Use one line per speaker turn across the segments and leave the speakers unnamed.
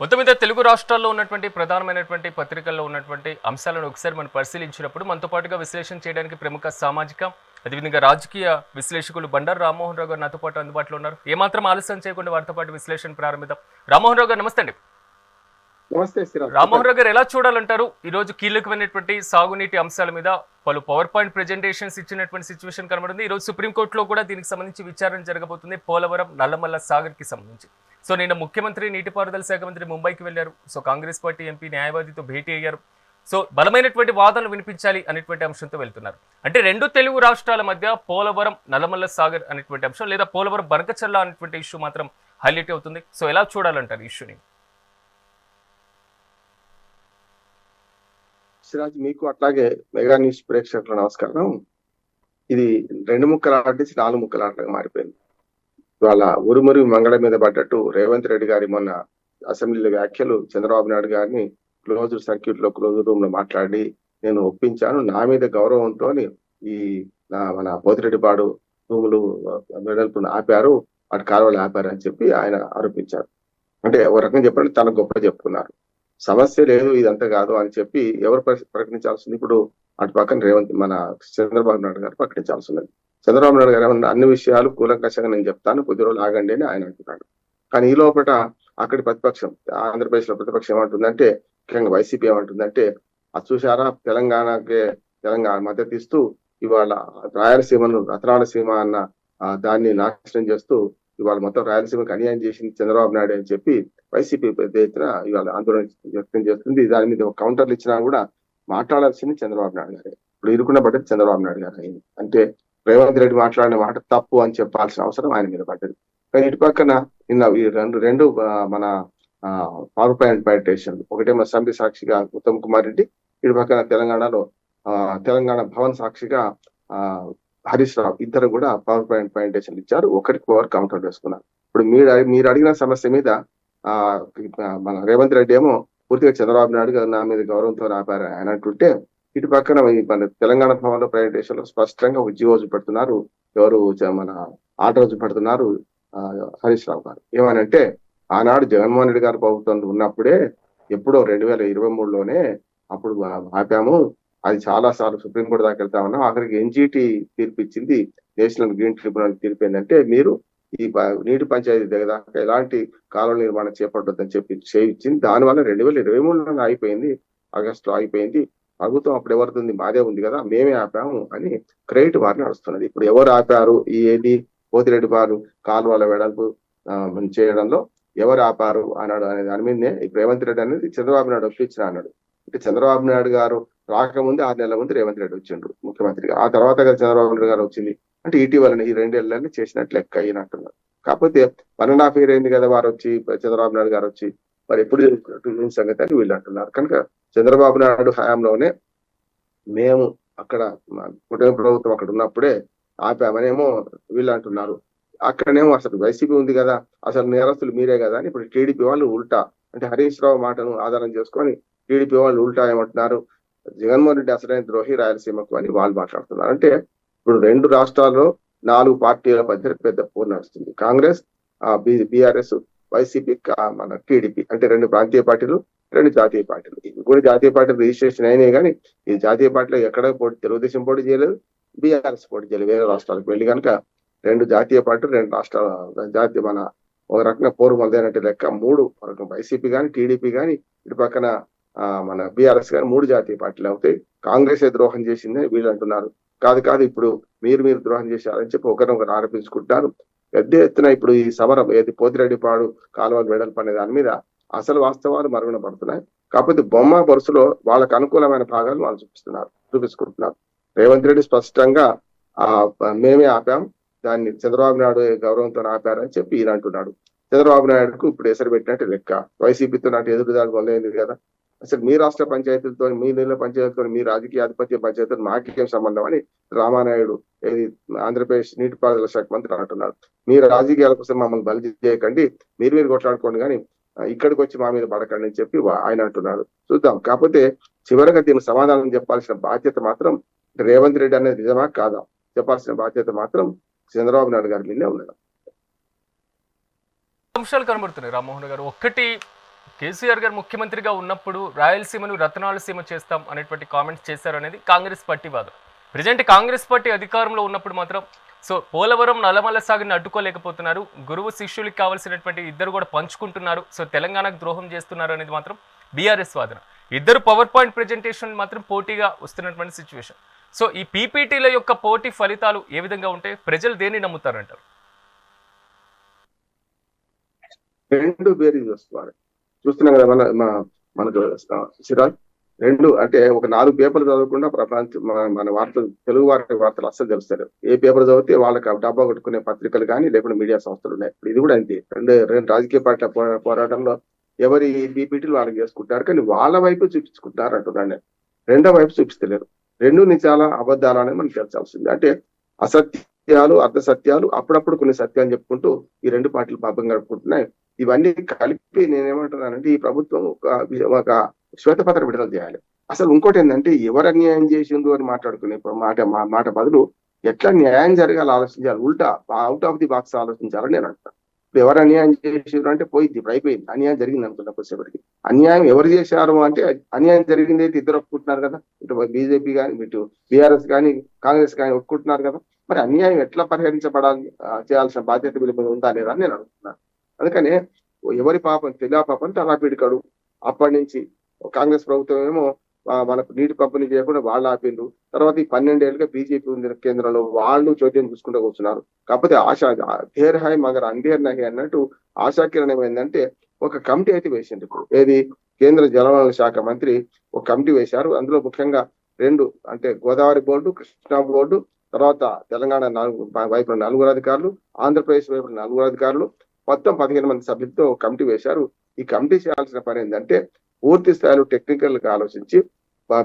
మొత్తం మీద తెలుగు రాష్ట్రాల్లో ఉన్నటువంటి ప్రధానమైనటువంటి పత్రికల్లో ఉన్నటువంటి అంశాలను ఒకసారి మనం పరిశీలించినప్పుడు మనతో పాటుగా విశ్లేషణ చేయడానికి ప్రముఖ సామాజిక అదేవిధంగా రాజకీయ విశ్లేషకులు బండారు రామ్మోహన్ రావు గారు నాతో పాటు అందుబాటులో ఉన్నారు. ఏమాత్రం ఆలస్యం చేయకుండా వారితో పాటు విశ్లేషణ ప్రారంభిద్దాం. రామ్మోహన్ రావు గారు నమస్తే అండి.
నమస్తే.
రామ్మోహన్ రావు గారు ఎలా చూడాలంటారు? ఈ రోజు కీలకమైనటువంటి సాగునీటి అంశాల మీద పలు పవర్ పాయింట్ ప్రెజెంటేషన్స్ ఇచ్చినటువంటి సిచ్యువేషన్ కనబడింది. ఈ రోజు సుప్రీంకోర్టులో కూడా దీనికి సంబంధించి విచారణ జరగబోతుంది, పోలవరం నల్లమల్ల సాగర్ కి సంబంధించి. సో నిన్న ముఖ్యమంత్రి నీటిపారుదల శాఖ మంత్రి ముంబైకి వెళ్లారు. సో కాంగ్రెస్ పార్టీ ఎంపీ న్యాయవాదితో భేటీ అయ్యారు. సో బలమైనటువంటి వాదనలు వినిపించాలి అనేటువంటి అంశంతో వెళ్తున్నారు. అంటే రెండు తెలుగు రాష్ట్రాల మధ్య పోలవరం నల్లమల్ల సాగర్ అనేటువంటి అంశం లేదా పోలవరం బనకచర్ల అనేటువంటి ఇష్యూ మాత్రం హైలైట్ అవుతుంది. సో ఎలా చూడాలంటారు ఇష్యూని?
సిరాజ్, మీకు అట్లాగే మెగా న్యూస్ ప్రేక్షకుల నమస్కారం. ఇది 2 ముక్కల ఆట నుంచి 4 ముక్కల ఆటగా మారిపోయింది. ఇవాళ ఉరుమురి మంగళ మీద పడ్డట్టు రేవంత్ రెడ్డి గారి మొన్న అసెంబ్లీలో వ్యాఖ్యలు చంద్రబాబు నాయుడు గారిని క్లోజ్డ్ సర్క్యూట్ లో క్లోజ్ రూమ్ లో మాట్లాడి నేను ఒప్పించాను, నా మీద గౌరవంతో ఈ మన పోతిరెడ్డిపాడు భూములు వెడల్పును ఆపారు, అటు కాలువలు ఆపారు అని చెప్పి ఆయన ఆరోపించారు. అంటే ఒక రకంగా చెప్పండి, తన గొప్ప చెప్పుకున్నారు. సమస్య లేదు, ఇదంతా కాదు అని చెప్పి ఎవరు ప్రకటించాల్సింది? ఇప్పుడు అటు పక్కన మన చంద్రబాబు నాయుడు గారు ప్రకటించాల్సి ఉన్నది. చంద్రబాబు నాయుడు గారు ఏమన్నా అన్ని విషయాలు కూలంకషంగా నేను చెప్తాను, కొద్ది రోజులు ఆగండి అని ఆయన అంటున్నాడు. కానీ ఈ లోపల అక్కడి ప్రతిపక్షం, ఆంధ్రప్రదేశ్ లో ప్రతిపక్షం ఏమంటుందంటే, ముఖ్యంగా వైసీపీ ఏమంటుందంటే, అది చూసారా తెలంగాణ మద్దతు ఇస్తూ ఇవాళ రాయలసీమను రతనాలసీమ అన్న దాన్ని నాశనం చేస్తూ ఇవాళ మొత్తం రాయలసీమకు అన్యాయం చేసింది చంద్రబాబు నాయుడు అని చెప్పి వైసీపీ పెద్ద ఎత్తున ఇవాళ ఆందోళన వ్యక్తం చేస్తుంది. దాని మీద కౌంటర్లు ఇచ్చినా కూడా మాట్లాడాల్సింది చంద్రబాబు నాయుడు గారే. ఇప్పుడు ఇరుకున్న పడ్డది చంద్రబాబు నాయుడు గారు అయింది. అంటే రేవంత్ రెడ్డి మాట్లాడిన మాట తప్పు అని చెప్పాల్సిన అవసరం ఆయన మీద పడ్డది. కానీ ఇటు పక్కన నిన్న ఈ రెండు మన పవర్ పాయింట్ ప్రెజెంటేషన్, ఒకటేమో అసెంబ్లీ సాక్షిగా ఉత్తమ్ కుమార్ రెడ్డి, ఇటు పక్కన తెలంగాణలో తెలంగాణ భవన్ సాక్షిగా హరీష్ రావు, ఇద్దరు కూడా పవర్ పాయింట్ ప్రెజెంటేషన్ ఇచ్చారు. ఒకరికి పవర్ కౌంటర్ వేసుకున్నారు. ఇప్పుడు మీరు అడిగిన సమస్య మీద మన రేవంత్ రెడ్డి ఏమో పూర్తిగా చంద్రబాబు నాయుడు గారు నా మీద గౌరవంతో ఆపారు ఆయన అంటుంటే, ఇటు పక్కన మన తెలంగాణ భవన్ లో ప్రెజెంటేషన్ లో స్పష్టంగా ఒక జీవో చూపెడుతున్నారు. ఎవరు మన ఆటో చూపెడుతున్నారు హరీష్ రావు గారు. ఏమనంటే, ఆనాడు జగన్మోహన్ రెడ్డి గారు ప్రభుత్వం ఉన్నప్పుడే ఎప్పుడో 2023లోనే అప్పుడు ఆపాము, అది చాలా సార్లు సుప్రీంకోర్టు దాకా వెళ్తా ఉన్నాం, ఆఖరికి ఎన్జిటి తీర్పు ఇచ్చింది, నేషనల్ గ్రీన్ ట్రిబ్యునల్ తీర్పు ఏంటంటే మీరు ఈ నీటి పంచాయతీ దగ్గర ఎలాంటి కాలువల నిర్మాణం చేపట్టొద్దని చెప్పి చేయించింది. దానివల్ల 2023లో అయిపోయింది, ఆగస్టులో అయిపోయింది. ప్రభుత్వం అప్పుడు ఎవరిది? మాదే ఉంది కదా, మేమే ఆపాము అని క్రెడిట్ వారిని నడుస్తున్నది. ఇప్పుడు ఎవరు ఆపారు? ఏది పోతిరెడ్డిపాడు కాలువల వెడల్పు చేయడంలో ఎవరు ఆపారు అన్నాడు అనే దాని మీదనే ఇప్పుడు రేవంత్ రెడ్డి అనేది చంద్రబాబు నాయుడు ఒప్పించిన అన్నాడు. అంటే చంద్రబాబు నాయుడు గారు రాకముందు 6 నెలల ముందు రేవంత్ రెడ్డి వచ్చిండ్రు ముఖ్యమంత్రిగా, ఆ తర్వాత కదా చంద్రబాబు నాయుడు గారు వచ్చింది. అంటే ఇటీవల ఈ 2 ఏళ్ళని చేసినట్లు లెక్క అయినట్టున్నారు. కాకపోతే 1.5 year అయింది కదా వారు వచ్చి, చంద్రబాబు నాయుడు గారు వచ్చి, మరి ఎప్పుడు సంగతి అని వీళ్ళు అంటున్నారు. కనుక చంద్రబాబు నాయుడు హయాంలోనే మేము అక్కడ కుటుంబ ప్రభుత్వం అక్కడ ఉన్నప్పుడే ఆపామనేమో వీళ్ళు అంటున్నారు. అక్కడనేమో అసలు వైసీపీ ఉంది కదా, అసలు నేరస్తులు మీరే కదా అని ఇప్పుడు టీడీపీ వాళ్ళు ఉల్టా, అంటే హరీష్ రావు మాటను ఆధారం చేసుకొని టీడీపీ వాళ్ళు ఉల్టా ఏమంటున్నారు, జగన్మోహన్ రెడ్డి అసలైన ద్రోహి రాయలసీమకు అని వాళ్ళు మాట్లాడుతున్నారు. అంటే ఇప్పుడు 2 రాష్ట్రాల్లో 4 పార్టీల మధ్య పెద్ద పోరు నడుస్తుంది. కాంగ్రెస్, బీఆర్ఎస్, వైసీపీ, మన టీడీపీ, అంటే 2 ప్రాంతీయ పార్టీలు, 2 జాతీయ పార్టీలు. ఇవి కూడా జాతీయ పార్టీలు రిజిస్ట్రేషన్ అయినాయి, కానీ ఈ జాతీయ పార్టీలో ఎక్కడ తెలుగుదేశం పోటీ చేయలేదు, బీఆర్ఎస్ పోటీ చేయలేదు. వేరే రాష్ట్రాలకు వెళ్ళి కనుక 2 జాతీయ పార్టీలు, 2 రాష్ట్రాల మన ఒక రకంగా పోరు మొదలైనట్టు లెక్క. 3 వైసీపీ కానీ, టీడీపీ కానీ, ఇటు పక్కన మన బీఆర్ఎస్ కానీ 3 జాతీయ పార్టీలు అవుతాయి. కాంగ్రెస్ ద్రోహం చేసింది వీళ్ళు అంటున్నారు. కాదు ఇప్పుడు మీరు ద్రోహం చేశారని చెప్పి ఒకరినొకరు ఆరోపించుకుంటున్నారు. పెద్ద ఎత్తున ఇప్పుడు ఈ సమరం ఏది పోతిరెడ్డిపాడు కాలువలు వెడల్పు అనే దాని మీద అసలు వాస్తవాలు మరుగున పడుతున్నాయి. కాకపోతే బొమ్మ బరుసులో వాళ్ళకు అనుకూలమైన భాగాలు వాళ్ళు చూపించుకుంటున్నారు. రేవంత్ రెడ్డి స్పష్టంగా మేమే ఆపాం, దాన్ని చంద్రబాబు నాయుడు గౌరవంతో ఆపారని చెప్పి ఈయన అంటున్నాడు. చంద్రబాబు నాయుడుకు ఇప్పుడు ఎసరు పెట్టినట్టు లెక్క. వైసీపీతో నాటి ఎదురుదాడి మొదలైంది కదా, అసలు మీ రాష్ట్ర పంచాయతీలతో, మీ నీళ్ళ పంచాయతీలతో, మీ రాజకీయ ఆధిపత్య పంచాయతీతో మాకేం సంబంధం అని రామానాయుడు ఏది ఆంధ్రప్రదేశ్ నీటిపారుదల శాఖ మంత్రి అంటున్నాడు. మీరు రాజకీయాల కోసం మమ్మల్ని బలి చేయకండి, మీరు కొట్లాడుకోండి, కానీ ఇక్కడికి వచ్చి మా మీద పడకండి అని చెప్పి ఆయన అంటున్నాడు. చూద్దాం. కాకపోతే చివరిగా దీనికి సమాధానం చెప్పాల్సిన బాధ్యత మాత్రం రేవంత్ రెడ్డి అనేది నిజమా కాదా చెప్పాల్సిన బాధ్యత మాత్రం చంద్రబాబు నాయుడు గారి మీదే ఉన్నది.
అంశాలు కనబడుతున్నాయి రామ్మోహన్ గారు. ఒక్కటి కేసీఆర్ గారు ముఖ్యమంత్రిగా ఉన్నప్పుడు రాయలసీమను రతనాలసీమ చేస్తాం అనేటువంటి కామెంట్స్ చేశారు అనేది కాంగ్రెస్ పార్టీ వాదం. ప్రజెంట్ కాంగ్రెస్ పార్టీ అధికారంలో ఉన్నప్పుడు మాత్రం పోలవరం నల్లమల్ల సాగుని అడ్డుకోలేకపోతున్నారు. గురువు శిష్యులకి కావాల్సినటువంటి ఇద్దరు కూడా పంచుకుంటున్నారు. తెలంగాణకు ద్రోహం చేస్తున్నారు అనేది మాత్రం బీఆర్ఎస్ వాదన. ఇద్దరు పవర్ పాయింట్ ప్రెజెంటేషన్ మాత్రం పోటీగా వస్తున్నటువంటి సిచ్యువేషన్. ఈ పీపీటీల యొక్క పోటీ ఫలితాలు ఏ విధంగా ఉంటే ప్రజలు దేన్ని నమ్ముతారంటారు?
రెండు వేరు చూసుకోవాలి. చూస్తున్నాం కదా మనకు సిరాజ్, రెండు అంటే ఒక 4 పేపర్లు చదవకుండా మన వార్తలు, తెలుగు వార్తలు అస్సలు తెలుస్తారు. ఏ పేపర్ చదివితే వాళ్ళకి డబ్బా కొట్టుకునే పత్రికలు కానీ లేకుండా మీడియా సంస్థలు ఉన్నాయి. ఇది కూడా అంతే. రెండు రాజకీయ పార్టీల పోరాటంలో ఎవరి పీపీటీలు వాళ్ళకి చేసుకుంటారు, కానీ వాళ్ళ వైపు చూపించుకుంటారు అంటున్నాను. రెండో వైపు చూపిస్తలేరు. రెండు నిజాల అబద్ధాలు అనేది మనకు తెలిసాల్సింది. అంటే అసత్యాలు, అర్ధసత్యాలు, అప్పుడప్పుడు కొన్ని సత్యాలు చెప్పుకుంటూ ఈ రెండు పార్టీలు పాపం గడుపుకుంటున్నాయి. ఇవన్నీ కలిపి నేనేమంటున్నానంటే ఈ ప్రభుత్వం ఒక శ్వేతపత్రం విడుదల చేయాలి. అసలు ఇంకోటి ఏంటంటే ఎవరు అన్యాయం చేసిందో అని మాట్లాడుకునే మాట బదులు ఎట్లా న్యాయం జరగాలి ఆలోచించాలి. ఉల్టా అవుట్ ఆఫ్ ది బాక్స్ ఆలోచించాలని నేను అంటాను. ఇప్పుడు ఎవరు అన్యాయం చేసారు అంటే పోయింది, ఇప్పుడు అయిపోయింది. అన్యాయం జరిగింది అనుకున్న కొద్దిసేపటికి. అన్యాయం ఎవరు చేశారు అంటే అన్యాయం జరిగింది అయితే ఇద్దరు ఒప్పుకుంటున్నారు కదా. ఇటు బీజేపీ కానీ, ఇటు బీఆర్ఎస్ కానీ, కాంగ్రెస్ కానీ ఒప్పుకుంటున్నారు కదా. మరి అన్యాయం ఎట్లా పరిహరించబడాలి, చేయాల్సిన బాధ్యత వీళ్ళ ఉందా లేదా అని నేను అనుకుంటున్నాను. అందుకనే ఎవరి పాపం తెలా పాపం తలా పిడికాడు. అప్పటి నుంచి కాంగ్రెస్ ప్రభుత్వం ఏమో మనకు నీటి పంపిణీ చేయకుండా వాళ్ళు ఆపిండ్రు. తర్వాత ఈ 12 ఏళ్ళుగా బీజేపీ ఉంది కేంద్రంలో, వాళ్ళు చోట్యం చూసుకుంటూ కూర్చున్నారు. కాకపోతే ధేర్ హాయ్ మగర్ అంధేర్ నహి అన్నట్టు ఆశాకిరణం ఏంటంటే ఒక కమిటీ అయితే వేసింది. ఇప్పుడు ఏది, కేంద్ర జలవనరుల శాఖ మంత్రి ఒక కమిటీ వేశారు. అందులో ముఖ్యంగా 2 అంటే గోదావరి బోర్డు, కృష్ణా బోర్డు, తర్వాత తెలంగాణ వైపున 4 అధికారులు, ఆంధ్రప్రదేశ్ వైపున 4 అధికారులు, మొత్తం 15 మంది సభ్యులతో కమిటీ వేశారు. ఈ కమిటీ చేయాల్సిన పని ఏంటంటే పూర్తి స్థాయిలో టెక్నికల్ గా ఆలోచించి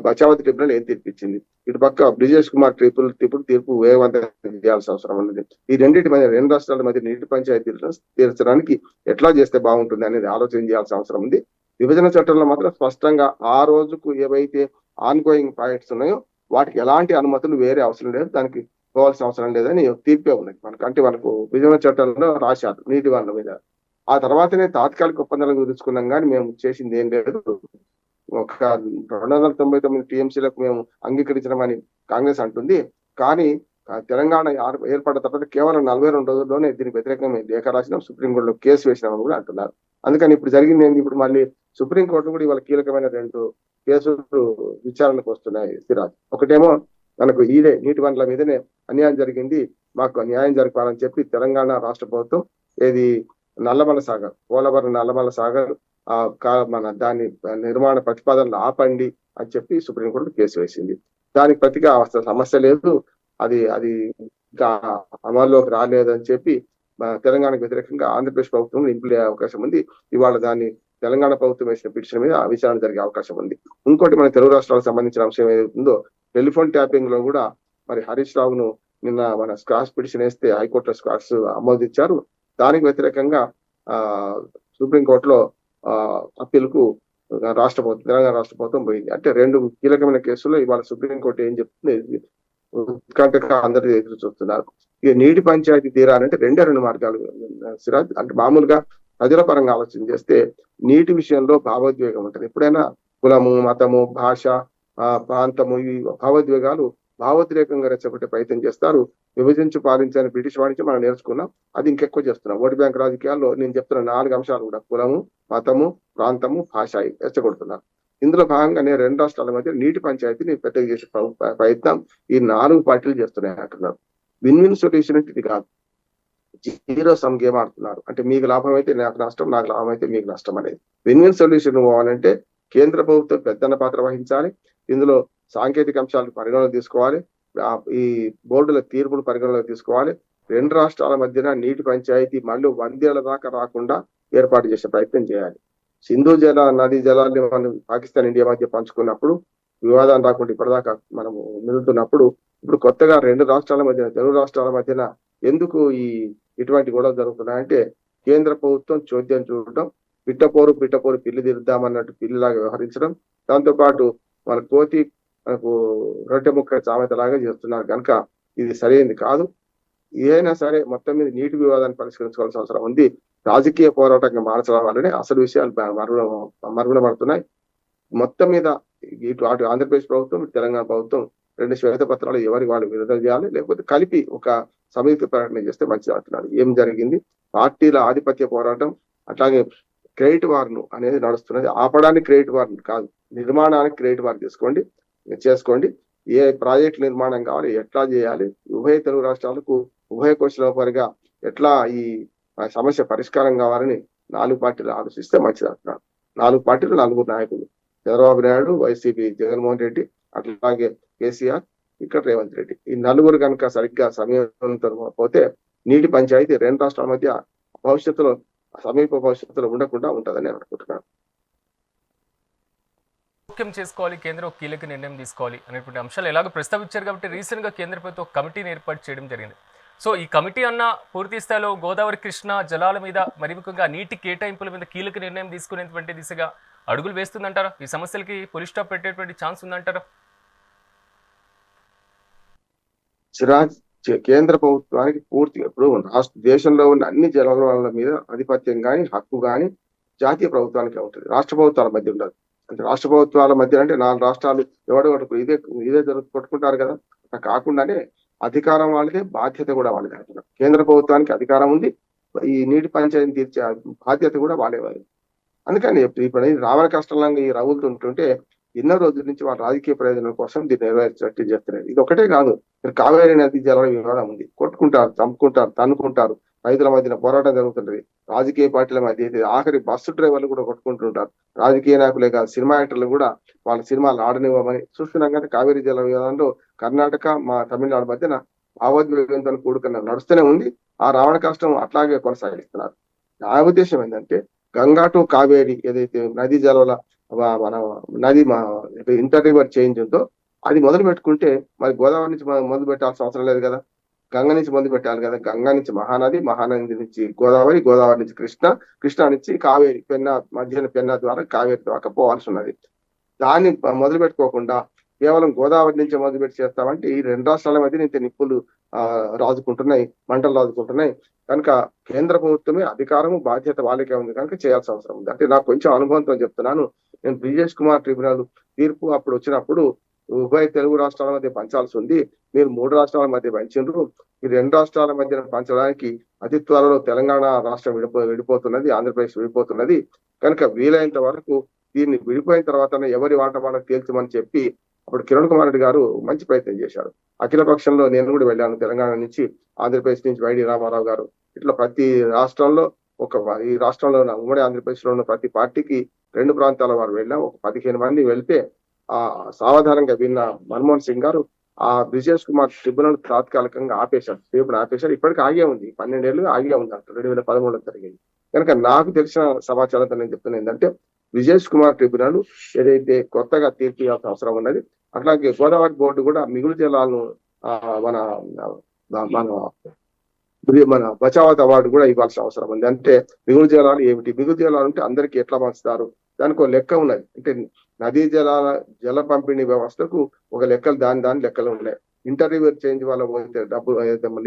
బచావతి ట్రిబ్యునల్ ఏం తీర్పిచ్చింది, ఇటు పక్క బ్రిజేష్ కుమార్ తీర్పు వేగవంతం చేయాల్సిన అవసరం ఉన్నది. ఈ రెండింటి మధ్య, 2 రాష్ట్రాల మధ్య నీటి పంచాయతీలను తీర్చడానికి ఎట్లా చేస్తే బాగుంటుంది అనేది ఆలోచన చేయాల్సిన అవసరం ఉంది. విభజన చట్టంలో మాత్రం స్పష్టంగా ఆ రోజుకు ఏవైతే ఆన్ గోయింగ్ ప్రాజెక్ట్స్ ఉన్నాయో వాటికి ఎలాంటి అనుమతులు వేరే అవసరం లేదు, దానికి పోవాల్సిన అవసరం లేదని తీర్పే ఉన్నది మనకు. మనకు విభజన చట్టంలో రాశారు నీటి వనరుల మీద. ఆ తర్వాతనే తాత్కాలిక ఒప్పందాలను కుదుర్చుకున్నాం, కానీ మేము చేసింది ఏం లేదు. ఒక 299 టీఎంసీలకు మేము అంగీకరించడమని కాంగ్రెస్ అంటుంది. కానీ తెలంగాణ ఏర్పడిన తర్వాత కేవలం 42 రోజుల్లోనే దీనికి వ్యతిరేకంగా లేఖ రాసినాం, సుప్రీంకోర్టులో కేసు వేసినామని కూడా అంటున్నారు. అందుకని ఇప్పుడు జరిగింది ఏంటి, ఇప్పుడు మళ్ళీ సుప్రీంకోర్టు కూడా ఇవాళ కీలకమైన 2 కేసులు విచారణకు వస్తున్నాయి సిరాజ్. ఒకటేమో మనకు ఇదే నీటి వనరుల మీదనే అన్యాయం జరిగింది, మాకు న్యాయం జరపాలని చెప్పి తెలంగాణ రాష్ట్ర ప్రభుత్వం ఏది నల్లమల్ల సాగర్, పోలవరం నల్లమల్ల సాగర్ మన దాని నిర్మాణ ప్రతిపాదనలు ఆపండి అని చెప్పి సుప్రీంకోర్టు కేసు వేసింది. దానికి ప్రతిగా సమస్య లేదు, అది ఇంకా అమల్లోకి రాలేదని చెప్పి తెలంగాణకు వ్యతిరేకంగా ఆంధ్రప్రదేశ్ ప్రభుత్వం ఇంప్లే అవకాశం ఉంది. ఇవాళ దాన్ని తెలంగాణ ప్రభుత్వం వేసిన పిటిషన్ మీద విచారణ జరిగే అవకాశం ఉంది. ఇంకోటి మన తెలుగు రాష్ట్రాలకు సంబంధించిన అంశం ఏదైతుందో, టెలిఫోన్ ట్యాపింగ్ లో కూడా మరి హరీష్ రావును నిన్న మన స్క్వాష్ పిటిషన్ వేస్తే హైకోర్టులో స్క్వాష్ ఆమోదించారు. దానికి వ్యతిరేకంగా సుప్రీంకోర్టులో అప్పీల్ కు తెలంగాణ రాష్ట్ర ప్రభుత్వం పోయింది. అంటే 2 కీలకమైన కేసుల్లో ఇవాళ సుప్రీంకోర్టు ఏం చెప్తుంది, ఉత్కంఠగా అందరూ ఎదురు చూస్తున్నారు. ఇక నీటి పంచాయతీ తీరాలంటే 2 మార్గాలు సిరాజ్. అంటే మామూలుగా ప్రజల పరంగా ఆలోచన చేస్తే నీటి విషయంలో భావోద్వేగం ఉంటుంది. ఎప్పుడైనా కులము, మతము, భాష, ప్రాంతము, ఈ భావోద్రేకంగా రెచ్చగొట్టే ప్రయత్నం చేస్తారు. విభజించి పాలించని బ్రిటిష్ వాణిజ్యం మనం నేర్చుకున్నాం, అది ఇంకెక్కువ చేస్తున్నాం. ఓటు బ్యాంక్ రాజకీయాల్లో నేను చెప్తున్న 4 అంశాలు కూడా కులము, మతము, ప్రాంతము, భాష రెచ్చగొడుతున్నారు. ఇందులో భాగంగానే 2 రాష్ట్రాల మధ్య నీటి పంచాయతీని పెద్దగా చేసే ప్రయత్నం ఈ 4 పార్టీలు చేస్తున్నాయి అంటున్నారు. విన్ విన్ సొల్యూషన్ అంటే ఇది కాదు, జీరో సమ్ గేమ్ ఆడుతున్నారు. అంటే మీకు లాభం అయితే నాకు నష్టం, నాకు లాభం అయితే మీకు నష్టం అనేది. విన్ విన్ సొల్యూషన్ పోవాలంటే కేంద్ర ప్రభుత్వం పెద్దన్న పాత్ర వహించాలి. ఇందులో సాంకేతిక అంశాలను పరిగణలోకి తీసుకోవాలి, ఈ బోర్డుల తీర్పును పరిగణలోకి తీసుకోవాలి. 2 రాష్ట్రాల మధ్యన నీటి పంచాయతీ మళ్ళీ 100 ఏళ్ల దాకా రాకుండా ఏర్పాటు చేసే ప్రయత్నం చేయాలి. సింధు నదీ జలాన్ని మనం పాకిస్తాన్, ఇండియా మధ్య పంచుకున్నప్పుడు వివాదం రాకుండా ఇప్పటిదాకా మనము నిలుతున్నప్పుడు, ఇప్పుడు కొత్తగా 2 రాష్ట్రాల మధ్యన, తెలుగు రాష్ట్రాల మధ్యన ఎందుకు ఇటువంటి గొడవలు జరుగుతున్నాయంటే కేంద్ర ప్రభుత్వం చోద్యం చూడటం, పిట్టపోరు పిల్లి తిరుద్దామన్నట్టు పిల్లిలాగా వ్యవహరించడం, దాంతోపాటు మన కోతి మనకు రొట్టె ముక్క సామెతలాగా చేస్తున్నారు. కనుక ఇది సరైనది కాదు. ఏదైనా సరే మొత్తం మీద నీటి వివాదాన్ని పరిష్కరించుకోవాల్సిన అవసరం ఉంది. రాజకీయ పోరాటంగా మార్చడం వల్లనే అసలు విషయాలు మరుగున పడుతున్నాయి. మొత్తం మీద అటు ఆంధ్రప్రదేశ్ ప్రభుత్వం, ఇటు తెలంగాణ ప్రభుత్వం రెండు శ్వేతపత్రాలు ఎవరికి వాళ్ళు విడుదల చేయాలి, లేకపోతే కలిపి ఒక సంయుక్త ప్రకటన చేస్తే మంచిది అంటున్నారు. ఏం జరిగింది? పార్టీల ఆధిపత్య పోరాటం, అట్లాగే క్రెడిట్ వార్ను అనేది నడుస్తున్నది. ఆపడానికి క్రెడిట్ వార్ కాదు, నిర్మాణానికి క్రెడిట్ వార్ చేసుకోండి. ఏ ప్రాజెక్టు నిర్మాణం కావాలి, ఎట్లా చేయాలి, ఉభయ తెలుగు రాష్ట్రాలకు ఉభయ కోశలోపరిగా ఎట్లా ఈ సమస్య పరిష్కారం కావాలని 4 పార్టీలు ఆలోచిస్తే మంచిది అంటున్నారు. 4 పార్టీలు, 4 నాయకులు, చంద్రబాబు నాయుడు, వైసీపీ జగన్మోహన్ రెడ్డి, అట్లాగే కేసీఆర్, ఇక్కడ రేవంత్ రెడ్డి, ఈ నలుగురు కనుక సరిగ్గా సమయంతో పోతే నీటి పంచాయతీ 2 రాష్ట్రాల మధ్య సమీప భవిష్యత్తులో ఉండకుండా ఉంటుందని నేను అనుకుంటున్నాను.
ముఖ్యం చేసుకోవాలి, కేంద్రం ఒక కీలక నిర్ణయం తీసుకోవాలి అనేటువంటి అంశాలు ఎలాగో ప్రస్తావించారు కాబట్టి రీసెంట్గా కేంద్ర ప్రభుత్వం ఒక కమిటీని ఏర్పాటు చేయడం జరిగింది. సో ఈ కమిటీ అన్న పూర్తి స్థాయిలో గోదావరి కృష్ణా జలాల మీద, మరి ముఖ్యంగా నీటి కేటాయింపుల మీద కీలక నిర్ణయం తీసుకునేటువంటి దిశగా అడుగులు వేస్తుందంటారా? ఈ సమస్యలకి పులి స్టాప్ పెట్టేటువంటి ఛాన్స్ ఉందంటారా?
సిరాజ్, కేంద్ర ప్రభుత్వానికి పూర్తిగా ఇప్పుడు దేశంలో ఉన్న అన్ని జలాల మీద ఆధిపత్యం కానీ హక్కు కానీ జాతీయ ప్రభుత్వానికి ఉంటుంది, రాష్ట్ర ప్రభుత్వాల మధ్య ఉండదు. అంటే రాష్ట్ర ప్రభుత్వాల మధ్య అంటే 4 రాష్ట్రాలు ఎవడో ఇదే కొట్టుకుంటారు కదా. అట్లా కాకుండానే అధికారం వాళ్ళదే, బాధ్యత కూడా వాళ్ళదే అంటున్నారు. కేంద్ర ప్రభుత్వానికి అధికారం ఉంది, ఈ నీటి పంచాయతీని తీర్చే బాధ్యత కూడా వాళ్ళేవారు. అందుకని ఇప్పుడు రావణ కష్టంగా ఈ రగులుతుంటుంటే ఎన్నో రోజుల నుంచి వాళ్ళ రాజకీయ ప్రయోజనాల కోసం దీన్ని నెరవేర్చినట్టు చేస్తున్నారు. ఇది ఒకటే కాదు, కావేరీ నది జల వివాదం ఉంది, కొట్టుకుంటారు, చంపుకుంటారు, తన్నుకుంటారు, రైతుల మధ్యన పోరాటం జరుగుతుంటది, రాజకీయ పార్టీల మధ్య ఆఖరి బస్సు డ్రైవర్లు కూడా కొట్టుకుంటుంటారు, రాజకీయ నాయకులే కాదు సినిమా యాక్టర్లు కూడా వాళ్ళ సినిమాలు ఆడనివ్వమని చూస్తున్నాం. కానీ కావేరీ జల వివాదంలో కర్ణాటక మా తమిళనాడు మధ్యన భావోద్వేగంతో కూడుకున్న నడుస్తూనే ఉంది. ఆ రావణ కష్టం అట్లాగే కొనసాగిస్తున్నారు. నా ఉద్దేశం ఏంటంటే గంగా టు కావేరీ ఏదైతే నదీ జలాల మన నది ఇంటర్ రివర్ చేంజ్ ఉందో అది మొదలు పెట్టుకుంటే మరి గోదావరి నుంచి మొదలు పెట్టాల్సిన అవసరం లేదు కదా, గంగ నుంచి మొదలు పెట్టాలి కదా. గంగా నుంచి మహానది, మహానది నుంచి గోదావరి, గోదావరి నుంచి కృష్ణా నుంచి కావేరి, పెన్నా ద్వారా కావేరి ద్వారా పోవాల్సి ఉన్నది. దాన్ని మొదలు పెట్టుకోకుండా కేవలం గోదావరి నుంచి మొదలుపెట్టి చేస్తామంటే ఈ 2 రాష్ట్రాల మధ్య ఇంత నిప్పులు రాజుకుంటున్నాయి, మంటలు రాజుకుంటున్నాయి. కనుక కేంద్ర ప్రభుత్వమే అధికారము బాధ్యత వాళ్ళకే ఉంది కనుక చేయాల్సిన అవసరం ఉంది. అంటే నాకు కొంచెం అనుభవంతో చెప్తున్నాను. నేను బ్రిజేష్ కుమార్ ట్రిబ్యునల్ తీర్పు అప్పుడు వచ్చినప్పుడు ఉభయ తెలుగు రాష్ట్రాల మధ్య పంచాల్సి ఉంది, మీరు 3 రాష్ట్రాల మధ్య పంచిండ్రు, ఈ 2 రాష్ట్రాల మధ్య పంచడానికి అతి త్వరలో తెలంగాణ రాష్ట్రం విడిపోతున్నది, ఆంధ్రప్రదేశ్ విడిపోతున్నది. కనుక వీలైనంత వరకు దీన్ని విడిపోయిన తర్వాత ఎవరి వాట వాళ్ళకి తేల్చమని చెప్పి అప్పుడు కిరణ్ కుమార్ రెడ్డి గారు మంచి ప్రయత్నం చేశారు. అఖిల పక్షంలో నేను కూడా వెళ్ళాను, తెలంగాణ నుంచి, ఆంధ్రప్రదేశ్ నుంచి వైడి రామారావు గారు, ఇట్లా ప్రతి రాష్ట్రంలో ఈ రాష్ట్రంలో ఉన్న ఉమ్మడి ఆంధ్రప్రదేశ్ లో ఉన్న ప్రతి పార్టీకి 2 ప్రాంతాల వారు వెళ్ళాం. ఒక 15 మంది వెళ్తే సావధానంగా విన్న మన్మోహన్ సింగ్ గారు ఆ బ్రిజేష్ కుమార్ ట్రిబ్యునల్ తాత్కాలికంగా ఆపేశారు. ఇప్పటికీ ఆగే ఉంది, 12 ఏళ్ళు ఆగే ఉంది అంట, 2013లో జరిగింది. కనుక నాకు తెలిసిన సమాచారంతో నేను చెప్తున్నా ఏంటంటే బ్రిజేష్ కుమార్ ట్రిబ్యునల్ ఏదైతే కొత్తగా తీర్పు ఇవ్వాల్సిన అవసరం ఉన్నది, అట్లాగే గోదావరి బోర్డు కూడా మిగులు జలాలను మన మన బచావత్ అవార్డు కూడా ఇవ్వాల్సిన అవసరం ఉంది. అంటే మిగులు జలాలు ఏమిటి, మిగులు జలాలు అంటే అందరికి ఎట్లా పంచుతారు, దానికి ఒక లెక్క ఉన్నది. అంటే నదీ జల పంపిణీ వ్యవస్థకు ఒక లెక్కలు దాని లెక్కలు ఉన్నాయి. ఇంటర్ రివర్ చేంజ్ వల్ల పోతే డబ్బు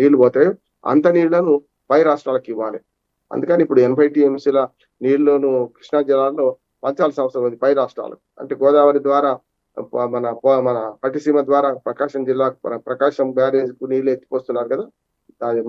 నీళ్లు పోతాయో అంత నీళ్లను పై రాష్ట్రాలకు ఇవ్వాలి. అందుకని ఇప్పుడు 80 TMCల నీళ్లను కృష్ణా జలాల్లో పంచాల్సిన అవసరం ఉంది పై రాష్ట్రాలకు. అంటే గోదావరి ద్వారా మన పట్టిసీమ ద్వారా ప్రకాశం జిల్లా ప్రకాశం బ్యారేజ్ కు నీళ్లు ఎత్తిపోస్తున్నారు కదా,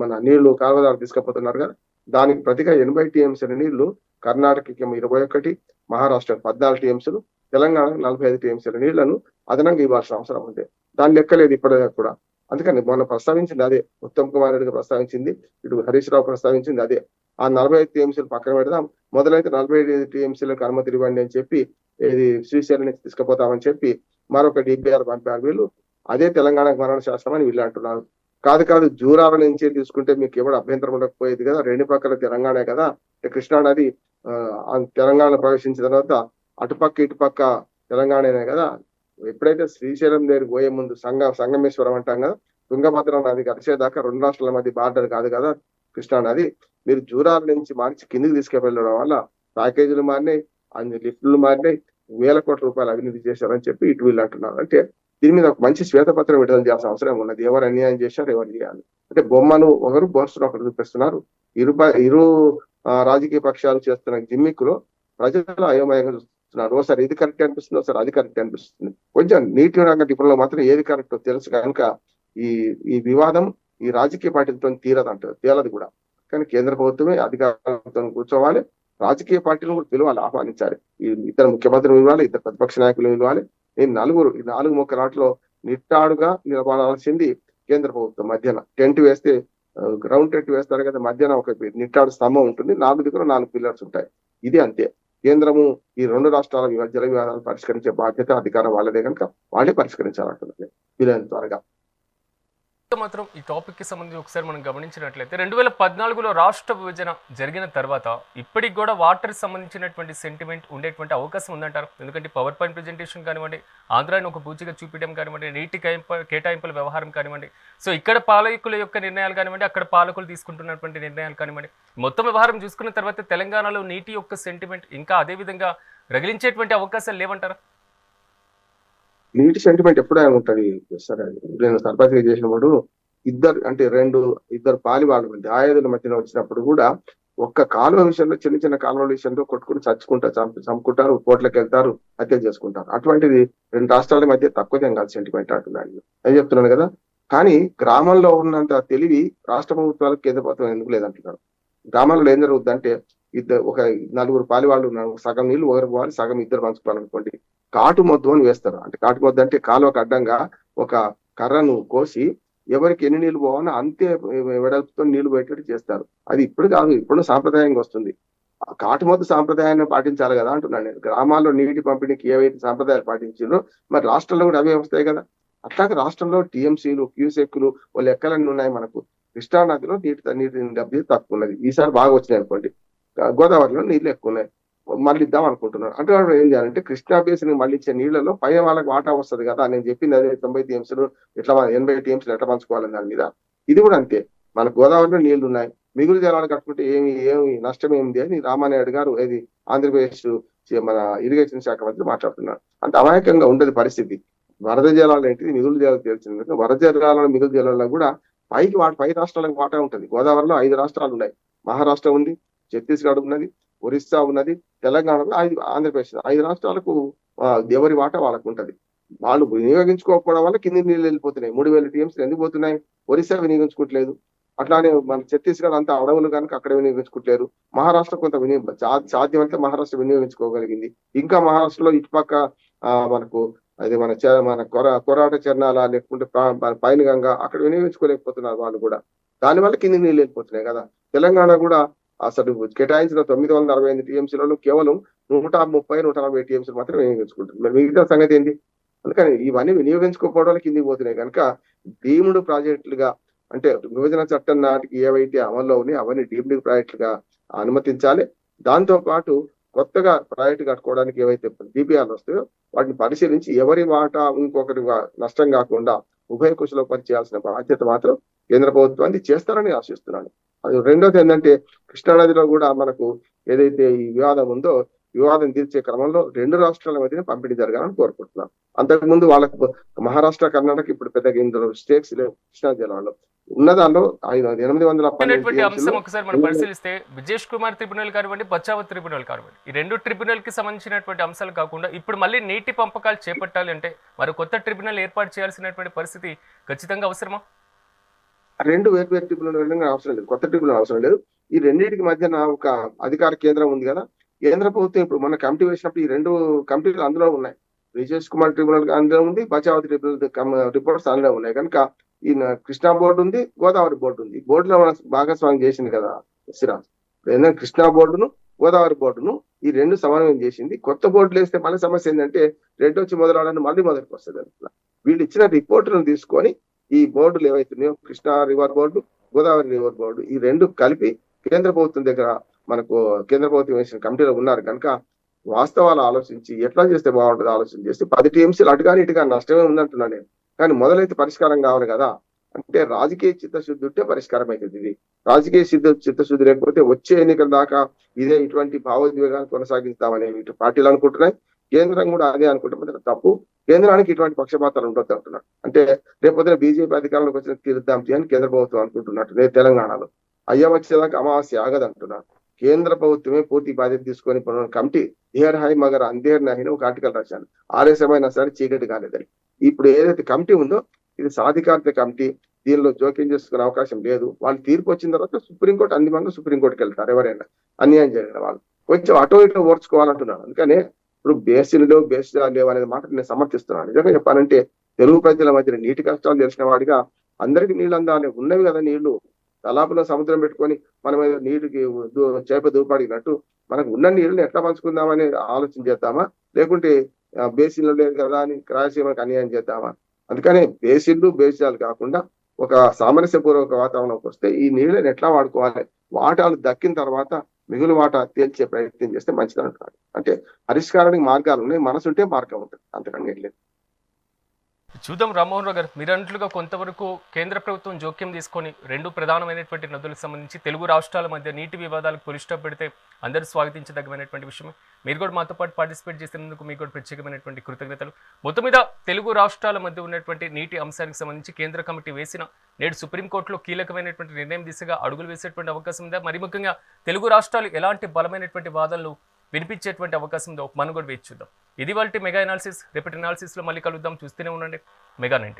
మన నీళ్లు కాలువ ద్వారా తీసుకుపోతున్నారు కదా, దానికి ప్రతిగా 80 TMCల నీళ్లు కర్ణాటకకి 21, మహారాష్ట్ర 14 TMCలు, తెలంగాణ 45 TMCల నీళ్లను అదనంగా ఇవ్వాల్సిన అవసరం ఉంది. దాని లెక్కలేదు ఇప్పటిదాకా కూడా. అందుకని మొన్న ప్రస్తావించింది అదే, ఉత్తమ్ కుమార్ రెడ్డి ప్రస్తావించింది, ఇటు హరీష్ రావు ప్రస్తావించింది అదే. ఆ 45 TMCలు పక్కన పెడదాం, మొదలైతే 45 TMCలకు అనుమతి ఇవ్వండి అని చెప్పి ఇది శ్రీశైలం నుంచి తీసుకుపోతామని చెప్పి మరొక DPR పంపారు వీళ్ళు. అదే తెలంగాణకు మరణ శాస్త్రం అని వీళ్ళు అంటున్నారు. కాదు జూరాల నుంచి తీసుకుంటే మీకు ఎవరు అభ్యంతరం ఉండకపోయేది కదా, 2 పక్కల తెలంగాణే కదా. కృష్ణా నది తెలంగాణలో ప్రవేశించిన తర్వాత అటుపక్క ఇటుపక్క తెలంగాణనే కదా. ఎప్పుడైతే శ్రీశైలం దగ్గరికి పోయే ముందు సంగమేశ్వరం అంటాం కదా, తుంగభద్ర నది కలిసేదాకా 2 రాష్ట్రాల మధ్య బార్డర్ కాదు కదా కృష్ణా నది. మీరు జూరాల నుంచి మార్చి కిందికి తీసుకువెళ్ళడం వల్ల ప్యాకేజీలు మారినాయి, అన్ని లిఫ్టులు మారినాయి, వేల కోట్ల రూపాయలు అవినీతి చేశారని చెప్పి ఇటు వీళ్ళు అంటున్నారు. అంటే దీని మీద ఒక మంచి శ్వేతపత్రం విడుదల చేయాల్సిన అవసరం ఉన్నది. ఎవరు అన్యాయం చేశారు, ఎవరు చేయాలి అంటే బొమ్మను ఒకరు బోర్సును ఒకరు చూపిస్తున్నారు. ఇరు రాజకీయ పక్షాలు చేస్తున్న జిమ్మిక్కులో ప్రజలు అయోమయంగా చూస్తున్నారు. ఒకసారి ఇది కరెక్ట్ అనిపిస్తుంది, ఒకసారి అది కరెక్ట్ అనిపిస్తుంది. కొంచెం నీటి రంగ నిపుణులు మాత్రం ఏది కరెక్ట్ తెలుసు కనుక ఈ ఈ వివాదం ఈ రాజకీయ పార్టీలతో తీరదంటారు, తేలదు కూడా. కానీ కేంద్ర ప్రభుత్వమే అధికారులతో కూర్చోవాలి, రాజకీయ పార్టీలను కూడా పిలవాలి, ఆహ్వానించాలి. ఈ ఇద్దరు ముఖ్యమంత్రులు పిలవాలి, ఇద్దరు ప్రతిపక్ష నాయకులు పిలవాలి. ఈ 4 ముక్కలాటలో నిట్టాడుగా నిలబడాల్సింది కేంద్ర ప్రభుత్వం. మధ్యన టెంట్ వేస్తే గ్రౌండ్ టెంట్ వేస్తారు కదా, మధ్యన ఒక నిట్టాడు స్తంభం ఉంటుంది, 4 దిక్కులు 4 పిల్లర్స్ ఉంటాయి. ఇది అంతే. కేంద్రము ఈ 2 రాష్ట్రాల జల వివాదాలను పరిష్కరించే బాధ్యత అధికారం వాళ్ళదే కనుక వాళ్ళే పరిష్కరించాలంటున్నది వీలైన త్వరగా.
మాత్రం ఈ టాపిక్ కి సంబంధించి ఒకసారి మనం గమనించినట్లయితే 2014లో రాష్ట్ర విభజన జరిగిన తర్వాత ఇప్పటికి కూడా వాటర్ సంబంధించినటువంటి సెంటిమెంట్ ఉండేటువంటి అవకాశం ఉందంటారు. ఎందుకంటే పవర్ పాయింట్ ప్రెజెంటేషన్ కానివ్వండి, ఆంధ్రాని ఒక పూచిగా చూపించడం కానివ్వండి, నీటి కేటాయింపుల వ్యవహారం కానివ్వండి, సో ఇక్కడ పాలకుల యొక్క నిర్ణయాలు కానివ్వండి, అక్కడ పాలకులు తీసుకుంటున్నటువంటి నిర్ణయాలు కానివ్వండి, మొత్తం వ్యవహారం చూసుకున్న తర్వాత తెలంగాణలో నీటి యొక్క సెంటిమెంట్ ఇంకా అదే విధంగా రగిలించేటువంటి అవకాశాలు లేవంటారా?
నీటి సెంటిమెంట్ ఎప్పుడైనా ఉంటది. సరే, నేను సర్పంచ్గా చేసినప్పుడు ఇద్దరు పాలి వాళ్ళ మధ్య ఆయుధుల మధ్యన వచ్చినప్పుడు కూడా ఒక్క కాలువ విషయంలో, చిన్న కాలువల విషయంలో కొట్టుకుని చంపుకుంటారు, కోట్లకు వెళ్తారు, హత్య చేసుకుంటారు. అటువంటిది 2 రాష్ట్రాల మధ్య తక్కువదేం కాదు సెంటిమెంట్ అంటున్నాను. అని చెప్తున్నాను కదా. కానీ గ్రామంలో ఉన్నంత తెలివి రాష్ట్ర ప్రభుత్వాలకు కేంద్ర ప్రభుత్వం ఎందుకు లేదంటున్నారు. గ్రామాల్లో ఏం జరుగుతుందంటే ఒక 4 పాలి వాళ్ళు ఉన్నారు, సగం నీళ్లు ఒకరు పోవాలి, సగం ఇద్దరు పంచుకోవాలనుకోండి. కాటు మొద్దు అని వేస్తారు. అంటే కాటు మొద్దు అంటే కాలువకు అడ్డంగా ఒక కర్రను కోసి ఎవరికి ఎన్ని నీళ్లు పోవాలో అంతే వెడల్పుతో నీళ్లు పెట్టేట్టు చేస్తారు. అది ఇప్పుడు కాదు, ఇప్పుడు సాంప్రదాయంగా వస్తుంది. ఆ కాటు మొద్దు సాంప్రదాయాన్ని పాటించాలి కదా అంటున్నాను నేను. గ్రామాల్లో నీటి పంపిణీకి ఏవైతే సాంప్రదాయాలు పాటించారో మరి రాష్ట్రంలో కూడా అవే వస్తాయి కదా. అట్లాగే రాష్ట్రంలో టీఎంసీలు, క్యూసెక్లు లెక్కలన్నీ ఉన్నాయి. మనకు కృష్ణా నదిలో నీటి లభ్యత తక్కువ ఉన్నది. ఈసారి బాగా వచ్చినాయి అనుకోండి. గోదావరిలో నీళ్లు ఎక్కువ ఉన్నాయి, మళ్ళీ ఇద్దాం అనుకుంటున్నారు. అంటే వాళ్ళు ఏం చేయాలంటే కృష్ణా బేసిన్ మళ్ళీ ఇచ్చే నీళ్లలో పై వాళ్ళకి వాటా వస్తుంది కదా. నేను చెప్పింది అదే 90 టీఎంసీలు ఎట్లా 80 టీఎంసీలు ఎట్లా పంచుకోవాలని దాని మీద. ఇది కూడా అంతే. మన గోదావరిలో నీళ్లు ఉన్నాయి, మిగులు జలాలు కట్టుకుంటే ఏమి నష్టం ఏమిటి అని రామానాయుడు గారు ఏది ఆంధ్రప్రదేశ్ మన ఇరిగేషన్ శాఖ మంత్రి మాట్లాడుతున్నారు. అంత అమాయకంగా ఉండదు పరిస్థితి. వరద జలాలు ఏంటిది, మిగులు జలాలు తెలిసింది. వరద జలాలను మిగులు జలాల్లో కూడా పై రాష్ట్రాలకు వాటా ఉంటుంది. గోదావరిలో 5 రాష్ట్రాలు ఉన్నాయి. మహారాష్ట్ర ఉంది, ఛత్తీస్గఢ్ ఉన్నది, ఒరిస్సా ఉన్నది, తెలంగాణలో 5, ఆంధ్రప్రదేశ్ 5 రాష్ట్రాలకు ఎవరి వాటా వాళ్ళకు ఉంటది. వాళ్ళు వినియోగించుకోకపోవడం వల్ల కింది నీళ్ళు వెళ్ళిపోతున్నాయి. 3000 టీఎంసీలు ఎందుకు పోతున్నాయి? ఒరిస్సా వినియోగించుకోవట్లేదు. అట్లానే మన ఛత్తీస్గఢ్ అంతా అడవులు కనుక అక్కడ వినియోగించుకోవట్లేరు. మహారాష్ట్ర కొంత సాధ్యమైతే మహారాష్ట్ర వినియోగించుకోగలిగింది. ఇంకా మహారాష్ట్రలో ఇటుపక్క మనకు అది మన కొరాట చర్నాల లేకుంటే పైన గంగా అక్కడ వినియోగించుకోలేకపోతున్నారు వాళ్ళు కూడా. దానివల్ల కింది నీళ్ళు వెళ్ళిపోతున్నాయి కదా. తెలంగాణ కూడా అసలు కేటాయించిన 968 టీఎంసీలలో కేవలం 130-140 టీఎంసీలు మాత్రం వినియోగించుకుంటుంది. మరి మిగతా సంగతి ఏంటి? అందుకని ఇవన్నీ వినియోగించుకోకపోవడం వల్ల కిందికి పోతున్నాయి కనుక డీమ్డ్ ప్రాజెక్టులుగా, అంటే విభజన చట్టం నాటికి ఏవైతే అమల్లో ఉన్నాయో అవన్నీ డీమ్డ్ ప్రాజెక్టులుగా అనుమతించాలి. దాంతో పాటు కొత్తగా ప్రాజెక్టు కట్టుకోవడానికి ఏవైతే డిపిఆర్లు వస్తాయో వాటిని పరిశీలించి ఎవరి వాటా ఇంకొకరి నష్టం కాకుండా ఉభయ కుశలో పరిచేయాల్సిన బాధ్యత మాత్రం కేంద్ర ప్రభుత్వాన్ని చేస్తారని ఆశిస్తున్నాను. అది రెండోది ఏంటంటే కృష్ణానదిలో కూడా మనకు ఏదైతే ఈ వివాదం ఉందో వివాదం తీర్చే క్రమంలో 2 రాష్ట్రాల మధ్యన పంపిణీ జరగాలని కోరుకుంటున్నాం. అంతకుముందు వాళ్ళకు మహారాష్ట్ర, కర్ణాటక ఇప్పుడు పెద్దగా ఇందులో స్టేట్స్ లేవు. కృష్ణా జిల్లాలో ఉన్నదాల్లో 812
అంశం ఒకసారి మనం పరిశీలిస్తే విజేష్ కుమార్ ట్రిబ్యునల్ కానివ్వండి, బచావత్ ట్రిబ్యునల్ కానివ్వండి, ఈ 2 ట్రిబ్యునల్ కి సంబంధించినటువంటి అంశాలు కాకుండా ఇప్పుడు మళ్ళీ నీటి పంపకాలు చేపట్టాలి అంటే మరి కొత్త ట్రిబ్యునల్ ఏర్పాటు చేయాల్సినటువంటి పరిస్థితి ఖచ్చితంగా అవసరమా?
2 వేర్వేరు ట్రిబ్యునల్ అవసరం లేదు, కొత్త ట్రిబ్యునల్ అవసరం లేదు. ఈ రెండింటికి మధ్యన ఒక అధికార కేంద్రం ఉంది కదా. కేంద్ర ప్రభుత్వం ఇప్పుడు మన కమిటీ వేసినప్పుడు ఈ 2 కమిటీలు అందులో ఉన్నాయి. విజేష్ కుమార్ ట్రిబ్యునల్ అందులో ఉంది, బచావత్ ట్రిబ్యునల్ రిపోర్ట్స్ అందులో ఉన్నాయి. కనుక ఈ కృష్ణా బోర్డు ఉంది, గోదావరి బోర్డు ఉంది. ఈ బోర్డులో మనం భాగస్వామ్యం చేసింది కదా సిరాజ్. కృష్ణా బోర్డును, గోదావరి బోర్డును ఈ 2 సమన్వయం చేసింది. కొత్త బోర్డులు వేస్తే మళ్ళీ సమస్య ఏంటంటే రెడ్ వచ్చి మొదలవడానికి మళ్ళీ మొదటికి వస్తుంది. వీళ్ళు ఇచ్చిన రిపోర్టులను తీసుకొని ఈ బోర్డులు ఏవైతున్నాయో Krishna river board, Godavari river board ఈ 2 కలిపి కేంద్ర ప్రభుత్వం దగ్గర మనకు కేంద్ర ప్రభుత్వం వేసిన కమిటీలో ఉన్నారు కనుక వాస్తవాలు ఆలోచించి ఎట్లా చేస్తే బాగుంటుంది ఆలోచన చేసి 10 టీఎంసీలు అటుగాని ఇటుగాని నష్టమే ఉందంటున్నాను నేను. కానీ మొదలైతే పరిష్కారం కావాలి కదా. అంటే రాజకీయ చిత్తశుద్ధి ఉంటే పరిష్కారం అవుతుంది. ఇది రాజకీయ చిత్తశుద్ధి లేకపోతే వచ్చే ఎన్నికల దాకా ఇటువంటి భావోద్వేగాలు కొనసాగిస్తామని ఇటు పార్టీలు అనుకుంటున్నాయి. కేంద్రం కూడా అదే అనుకుంటే తప్పు. కేంద్రానికి ఇటువంటి పక్షపాతాలు ఉండొద్దు అంటున్నాడు. అంటే రేపొద్దున బీజేపీ అధికారంలోకి వచ్చిన తీరుద్దాం అని కేంద్ర ప్రభుత్వం అనుకుంటున్నట్టు నేను తెలంగాణలో అయ్య వచ్చేదాకా అమావాస్య ఆగదు అంటున్నాను. కేంద్ర ప్రభుత్వమే పూర్తి బాధ్యత తీసుకొని కమిటీ దేర్ హై మగర్ అందేర్ నహిని ఒక ఆర్టికల్ రాశాను. ఆలస్యమైనా సరే చీకటి కాలేదని. ఇప్పుడు ఏదైతే కమిటీ ఉందో ఇది సాధికారత కమిటీ, దీనిలో జోక్యం చేసుకునే అవకాశం లేదు. వాళ్ళు తీర్పు వచ్చిన తర్వాత సుప్రీంకోర్టు అంతిమంగా సుప్రీంకోర్టుకి వెళ్తారు. ఎవరైనా అన్యాయం జరిగిన వాళ్ళు కొంచెం అటో ఇటో ఓర్చుకోవాలంటున్నాను. అందుకనే ఇప్పుడు బేసిన్లు లేవు అనేది మాట నేను సమర్థిస్తున్నాను. నిజంగా చెప్పాలంటే తెలుగు ప్రజల మధ్య నీటి కష్టాలు తెలిసిన వాడిగా అందరికి నీళ్ళు అందాలి. ఉన్నవి కదా నీళ్లు, తలాపులో సముద్రం పెట్టుకొని మనం ఏదో నీటికి చేప దూపాడినట్టు మనకు ఉన్న నీళ్ళని ఎట్లా పంచుకుందామని ఆలోచన చేద్దామా, లేకుంటే బేసిన్లు లేదు కదా అని రాయలసీమకు అన్యాయం చేద్దామా? అందుకనే బేసిన్లు కాకుండా ఒక సామరస్యపూర్వక వాతావరణంకి వస్తే ఈ నీళ్ళని ఎట్లా వాడుకోవాలి, వాటాలు దక్కిన తర్వాత మిగులు వాటా తేల్చే ప్రయత్నం చేస్తే మంచిది అంటున్నాడు. అంటే పరిష్కారానికి మార్గాలు ఉన్నాయి, మనసుంటే మార్గం ఉంటుంది, అంతకన్నా ఏం లేదు.
చూద్దాం రామ్మోహన్ రావు గారు, మీరు అన్నట్లుగా కొంతవరకు కేంద్ర ప్రభుత్వం జోక్యం తీసుకొని రెండు ప్రధానమైనటువంటి నదులకు సంబంధించి తెలుగు రాష్ట్రాల మధ్య నీటి వివాదాలకు పులి స్టాప్ పెడితే అందరూ స్వాగతించదగ్గమైనటువంటి విషయం. మీరు కూడా మాతో పాటు పార్టిసిపేట్ చేసినందుకు మీకు కూడా ప్రత్యేకమైనటువంటి కృతజ్ఞతలు. మొత్తం మీద తెలుగు రాష్ట్రాల మధ్య ఉన్నటువంటి నీటి అంశానికి సంబంధించి కేంద్ర కమిటీ వేసిన నేడు సుప్రీంకోర్టులో కీలకమైనటువంటి నిర్ణయం దిశగా అడుగులు వేసేటువంటి అవకాశం ఉందా, మరి ముఖ్యంగా తెలుగు రాష్ట్రాలు ఎలాంటి బలమైనటువంటి వాదనలు వినిపించేటువంటి అవకాశం ఉందో మనం కూడా వేచి చూద్దాం. ఇది వాళ్ళ మెగా అనాలిసిస్. రేపటి అనాలిసిస్లో మళ్ళీ కలుద్దాం. చూస్తూనే ఉండండి మెగా 90.